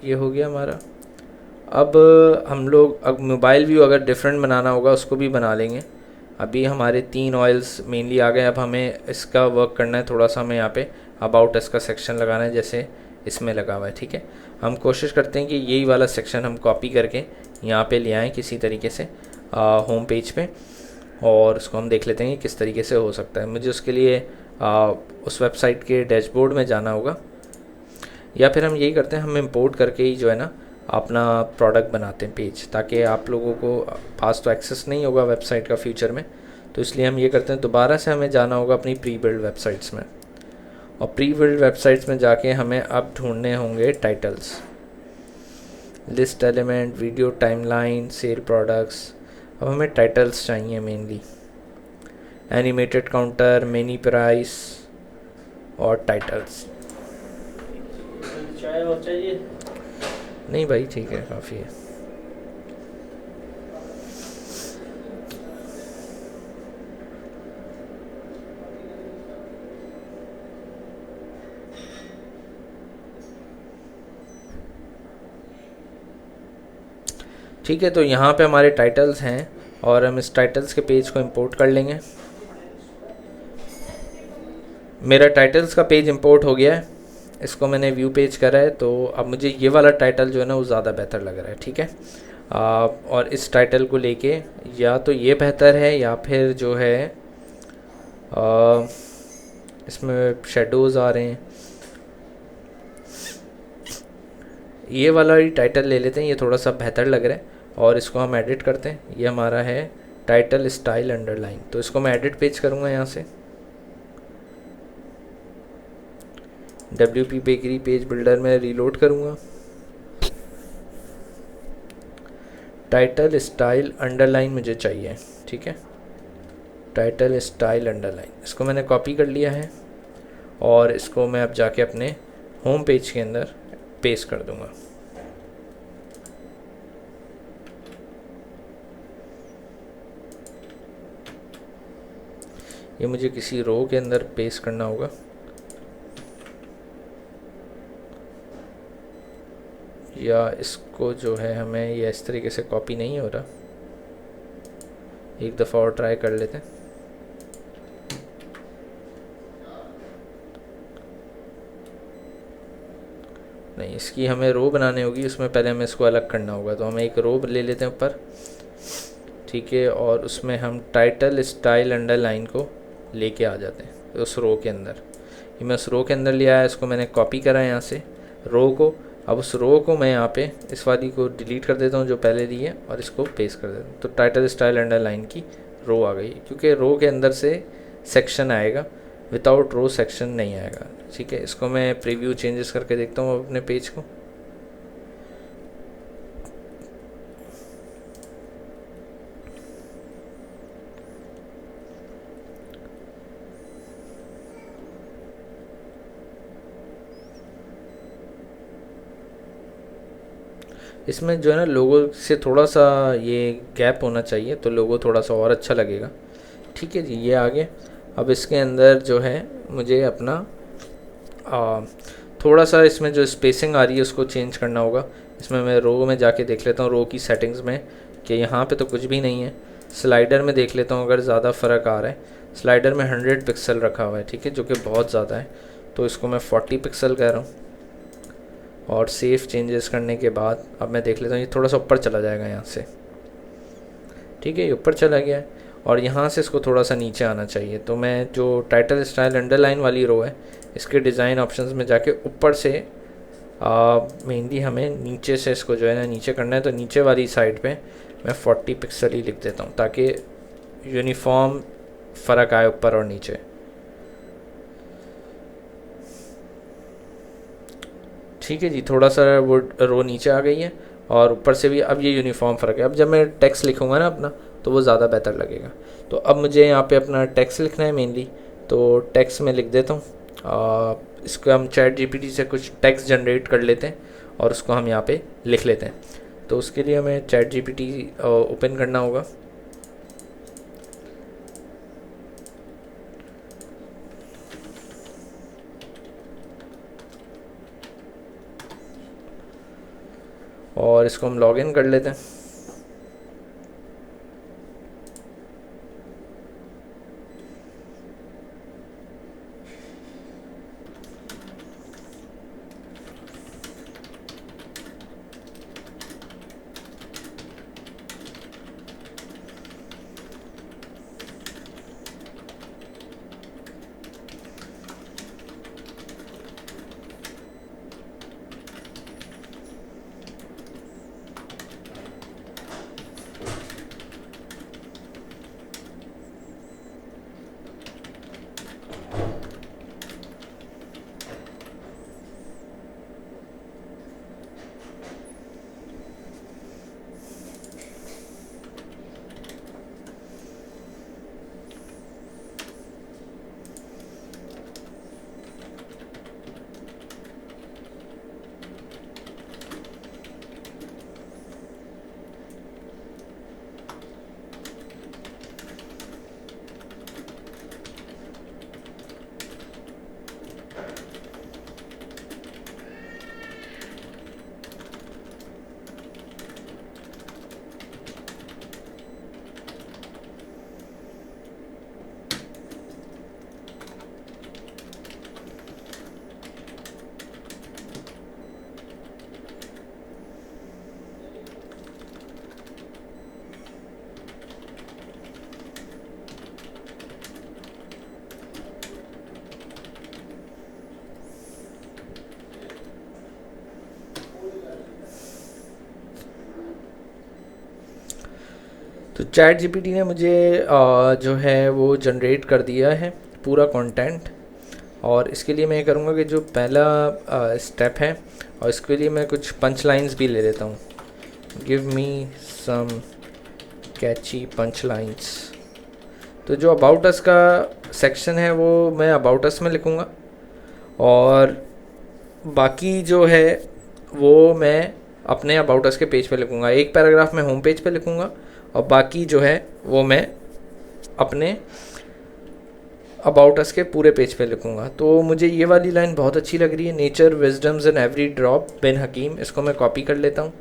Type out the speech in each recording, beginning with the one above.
ये हो गया हमारा। अब हम लोग अब मोबाइल व्यू अगर डिफरेंट बनाना होगा उसको भी बना लेंगे। अभी हमारे 3 ऑयल्स मेनली आ गए। अब हमें इसका वर्क करना है थोड़ा सा। हमें यहाँ पे अबाउट इसका सेक्शन लगाना है जैसे इसमें लगा हुआ है, ठीक है। हम कोशिश करते हैं कि यही वाला सेक्शन हम कॉपी करके यहाँ पे ले आएँ किसी तरीके से होम पेज पे, और उसको हम देख लेते हैं कि किस तरीके से हो सकता है। मुझे उसके लिए उस वेबसाइट के डैशबोर्ड में जाना होगा, या फिर हम यही करते हैं, हम इंपोर्ट करके ही जो है ना अपना प्रोडक्ट बनाते हैं पेज, ताकि आप लोगों को पास तो एक्सेस नहीं होगा वेबसाइट का फ्यूचर में। तो इसलिए हम ये करते हैं, दोबारा से हमें जाना होगा अपनी प्री बिल्ड वेबसाइट्स में, और प्री बिल्ड वेबसाइट्स में जाके हमें अब ढूंढने होंगे titles, list element, video timeline, cell products. अब हमें टाइटल्स चाहिए mainly, animated counter, mini price और टाइटल्स। चाय और चाहिए? नहीं भाई ठीक है, काफ़ी है। ठीक है, तो यहाँ पे हमारे टाइटल्स हैं, और हम इस टाइटल्स के पेज को इंपोर्ट कर लेंगे। मेरा टाइटल्स का पेज इंपोर्ट हो गया है, इसको मैंने व्यू पेज करा है। तो अब मुझे ये वाला टाइटल जो है ना वो ज़्यादा बेहतर लग रहा है, ठीक है। और इस टाइटल को लेके या तो ये बेहतर है, या फिर जो है इसमें शेडोज़ आ रहे हैं, ये वाला ही टाइटल ले लेते हैं, ये थोड़ा सा बेहतर लग रहा है। और इसको हम एडिट करते हैं, ये हमारा है टाइटल स्टाइल अंडरलाइन। तो इसको मैं एडिट पेज करूँगा यहाँ से, WP बेकरी पेज बिल्डर में रीलोड करूँगा, टाइटल स्टाइल अंडरलाइन मुझे चाहिए, ठीक है। टाइटल स्टाइल अंडरलाइन, इसको मैंने कॉपी कर लिया है, और इसको मैं अब जाके अपने होम पेज के अंदर पेस्ट कर दूँगा। ये मुझे किसी रो के अंदर पेस्ट करना होगा, या इसको जो है हमें ये इस तरीके से कॉपी नहीं हो रहा, एक दफ़ा और ट्राई कर लेते हैं। नहीं, इसकी हमें रो बनानी होगी, उसमें पहले हमें इसको अलग करना होगा। तो हम एक रो ले लेते हैं ऊपर, ठीक है, और उसमें हम टाइटल स्टाइल अंडरलाइन को लेके आ जाते हैं उस रो के अंदर। ये मैं उस रो के अंदर ले आया, इसको मैंने कॉपी करा है यहाँ से रो को। अब उस रो को मैं यहाँ पे इस वाली को डिलीट कर देता हूँ जो पहले दी है, और इसको पेस्ट कर देता हूँ। तो टाइटल स्टाइल अंडरलाइन की रो आ गई, क्योंकि रो के अंदर से सेक्शन आएगा, विदाउट रो सेक्शन नहीं आएगा, ठीक है। इसको मैं प्रीव्यू चेंजेस करके देखता हूँ अपने पेज को। इसमें जो है ना लोगो से थोड़ा सा ये गैप होना चाहिए, तो लोगो थोड़ा सा और अच्छा लगेगा, ठीक है जी। ये आ गया। अब इसके अंदर जो है मुझे अपना थोड़ा सा इसमें जो स्पेसिंग आ रही है उसको चेंज करना होगा। इसमें मैं रो में जाके देख लेता हूँ रो की सेटिंग्स में कि यहाँ पे तो कुछ भी नहीं है। स्लाइडर में देख लेता हूँ अगर ज़्यादा फ़र्क आ रहा है। स्लाइडर में 100 पिक्सल रखा हुआ है, ठीक है, जो कि बहुत ज़्यादा है। तो इसको मैं 40 पिक्सल कह रहा हूँ, और सेव चेंजेस करने के बाद अब मैं देख लेता हूँ ये थोड़ा सा ऊपर चला जाएगा यहाँ से, ठीक है, ये ऊपर चला गया है। और यहाँ से इसको थोड़ा सा नीचे आना चाहिए। तो मैं जो टाइटल स्टाइल अंडरलाइन वाली रो है, इसके डिज़ाइन ऑप्शंस में जाके ऊपर से मेनली हमें नीचे से इसको जो है ना नीचे करना है। तो नीचे वाली साइड पे मैं 40 पिक्सल ही लिख देता हूँ, ताकि यूनिफॉर्म फ़र्क आए ऊपर और नीचे। ठीक है जी, थोड़ा सा वो रो नीचे आ गई है, और ऊपर से भी अब ये यूनिफॉर्म फ़र्क है। अब जब मैं टेक्स्ट लिखूँगा ना अपना, तो वो ज़्यादा बेहतर लगेगा। तो अब मुझे यहाँ पे अपना टेक्स्ट लिखना है मेनली, तो टेक्स्ट में लिख देता हूँ। इसको हम चैट जीपीटी से कुछ टेक्स्ट जनरेट कर लेते हैं, और उसको हम यहाँ पे लिख लेते हैं। तो उसके लिए हमें चैट जीपीटी ओपन करना होगा। और इसको हम लॉगिन कर लेते हैं। तो चैट जीपीटी ने मुझे जो है वो जनरेट कर दिया है पूरा कंटेंट। और इसके लिए मैं ये करूँगा कि जो पहला स्टेप है, और इसके लिए मैं कुछ पंच लाइन्स भी ले लेता हूँ। गिव मी सम कैची पंच लाइन्स। तो जो अबाउट अस का सेक्शन है वो मैं अबाउट अस में लिखूँगा, और बाकी जो है वो मैं अपने अबाउट अस के पेज पे लिखूँगा। एक पैराग्राफ मैं होम पेज पे लिखूँगा, और बाकी जो है वो मैं अपने अबाउट अस के पूरे पेज पे लिखूँगा। तो मुझे ये वाली लाइन बहुत अच्छी लग रही है, nature wisdoms in every drop Bin Hakeem. इसको मैं कॉपी कर लेता हूँ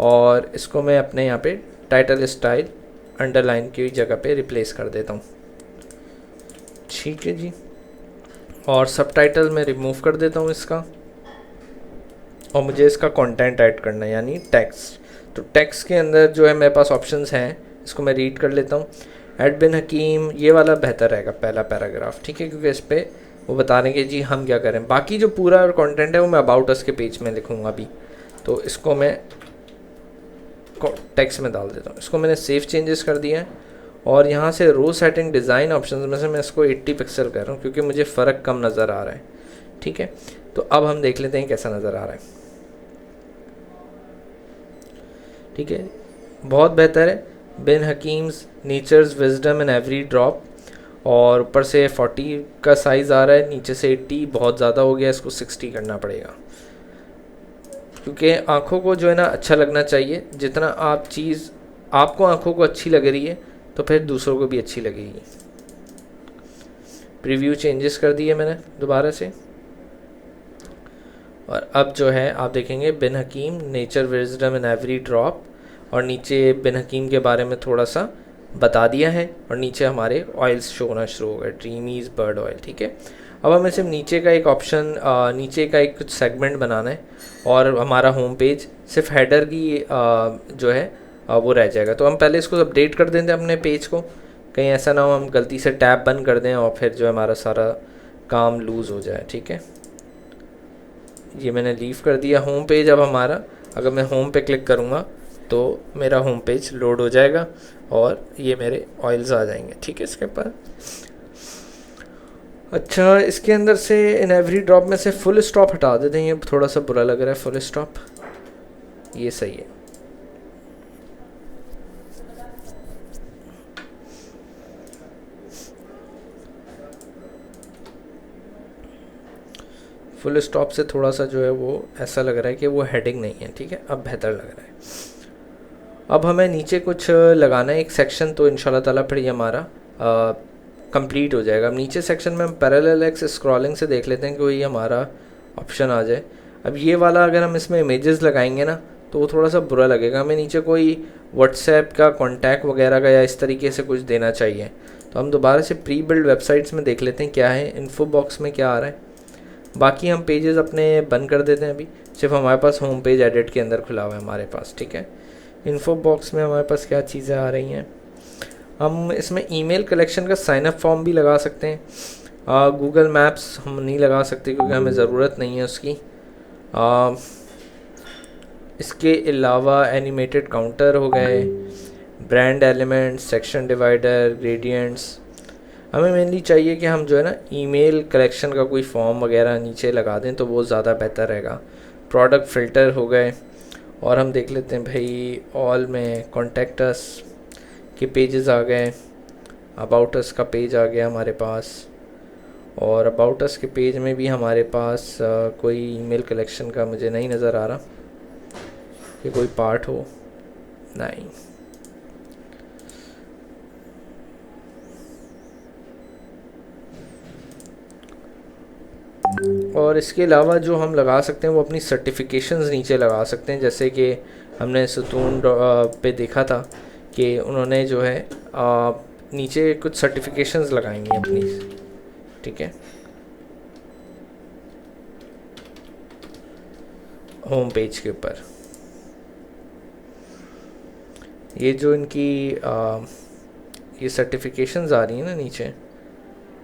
और इसको मैं अपने यहाँ पे टाइटल स्टाइल अंडरलाइन की जगह पे रिप्लेस कर देता हूँ। ठीक है जी। और सबटाइटल मैं रिमूव कर देता हूँ इसका, और मुझे इसका कंटेंट ऐड करना है, यानी टेक्स्ट। तो टेक्स्ट के अंदर जो है मेरे पास ऑप्शंस हैं, इसको मैं रीड कर लेता हूँ। एड बिन हकीम, ये वाला बेहतर रहेगा पहला पैराग्राफ, ठीक है, क्योंकि इस पर वो बता रहे हैं कि जी हम क्या करें। बाकी जो पूरा कंटेंट है वो मैं अबाउट अस के पेज में लिखूँगा अभी। तो इसको मैं टेक्स्ट में डाल देता हूँ। इसको मैंने सेव चेंजेस कर दिया है, और यहाँ से रो सेटिंग डिज़ाइन ऑप्शन में से मैं इसको 80 पिक्सल कर रहा हूँ, क्योंकि मुझे फ़र्क कम नज़र आ रहा है। ठीक है, तो अब हम देख लेते हैं कैसा नज़र आ रहा है। ठीक है, बहुत बेहतर है। Bin Hakeem's nature's wisdom in every drop, और ऊपर से 40 का साइज़ आ रहा है, नीचे से 80 बहुत ज़्यादा हो गया, इसको 60 करना पड़ेगा, क्योंकि आँखों को जो है ना अच्छा लगना चाहिए। जितना आप चीज़ आपको आँखों को अच्छी लग रही है तो फिर दूसरों को भी अच्छी लगेगी। प्रीव्यू चेंजेस कर दिए मैंने दोबारा से, और अब जो है आप देखेंगे Bin Hakeem nature wisdom in every drop, और नीचे बिन हकीम के बारे में थोड़ा सा बता दिया है, और नीचे हमारे ऑयल्स शो होना शुरू हो गए, ड्रीमीज़ बर्ड ऑयल। ठीक है, अब हमें सिर्फ नीचे का एक ऑप्शन, नीचे का एक कुछ सेगमेंट बनाना है, और हमारा होम पेज सिर्फ हेडर की जो है वो रह जाएगा। तो हम पहले इसको अपडेट कर देते हैं अपने पेज को, कहीं ऐसा ना हो हम गलती से टैब बंद कर दें और फिर जो है हमारा सारा काम लूज़ हो जाए। ठीक है, ये मैंने लीव कर दिया होम पेज। अब हमारा, अगर मैं होम पे क्लिक करूँगा तो मेरा होम पेज लोड हो जाएगा, और ये मेरे ऑयल्स आ जाएंगे। ठीक है, इसके ऊपर अच्छा, इसके अंदर से इन एवरी ड्रॉप में से फुल स्टॉप हटा देते हैं, ये थोड़ा सा बुरा लग रहा है फुल स्टॉप, ये सही है। फुल स्टॉप से थोड़ा सा जो है वो ऐसा लग रहा है कि वो हेडिंग नहीं है। ठीक है, अब बेहतर लग रहा है। अब हमें नीचे कुछ लगाना है एक सेक्शन, तो इंशाल्लाह ताला फिर ये हमारा कंप्लीट हो जाएगा। अब नीचे सेक्शन में हम पैरेलल एक्स स्क्रॉलिंग से देख लेते हैं कि कोई हमारा ऑप्शन आ जाए। अब ये वाला अगर हम इसमें इमेजेस लगाएंगे ना, तो वो थोड़ा सा बुरा लगेगा। हमें नीचे कोई व्हाट्सएप का कॉन्टैक्ट वगैरह का या इस तरीके से कुछ देना चाहिए। तो हम दोबारा से प्री बिल्ड वेबसाइट्स में देख लेते हैं क्या है, इन्फो बॉक्स में क्या आ रहा है। बाकी हम पेजेस अपने बंद कर देते हैं अभी, सिर्फ हमारे पास होम पेज एडिट के अंदर खुला हुआ है हमारे पास, ठीक है। इन्फो बॉक्स में हमारे पास क्या चीज़ें आ रही हैं, हम इसमें ईमेल कलेक्शन का साइनअप फॉर्म भी लगा सकते हैं। गूगल मैप्स हम नहीं लगा सकते क्योंकि हमें ज़रूरत नहीं है उसकी। इसके अलावा एनिमेटेड काउंटर हो गए, brand elements, section divider, gradients. हमें मेनली चाहिए कि हम जो है ना ईमेल कलेक्शन का कोई फॉर्म वगैरह नीचे लगा दें तो वो ज़्यादा बेहतर रहेगा। प्रोडक्ट फ़िल्टर हो गए, और हम देख लेते हैं भाई ऑल में कॉन्टैक्ट अस के पेजेस आ गए, अबाउट अस का पेज आ गया हमारे पास, और अबाउट अस के पेज में भी हमारे पास कोई ईमेल कलेक्शन का मुझे नहीं नज़र आ रहा कि कोई पार्ट हो, नहीं। और इसके अलावा जो हम लगा सकते हैं वो अपनी सर्टिफिकेशंस नीचे लगा सकते हैं, जैसे कि हमने सतून पे देखा था कि उन्होंने जो है नीचे कुछ सर्टिफिकेशंस लगाएंगी अपनी, ठीक है, होम पेज के ऊपर। ये जो इनकी ये सर्टिफिकेशंस आ रही हैं ना नीचे,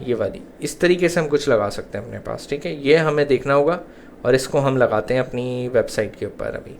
ये वाली, इस तरीके से हम कुछ लगा सकते हैं अपने पास, ठीक है। ये हमें देखना होगा और इसको हम लगाते हैं अपनी वेबसाइट के ऊपर अभी।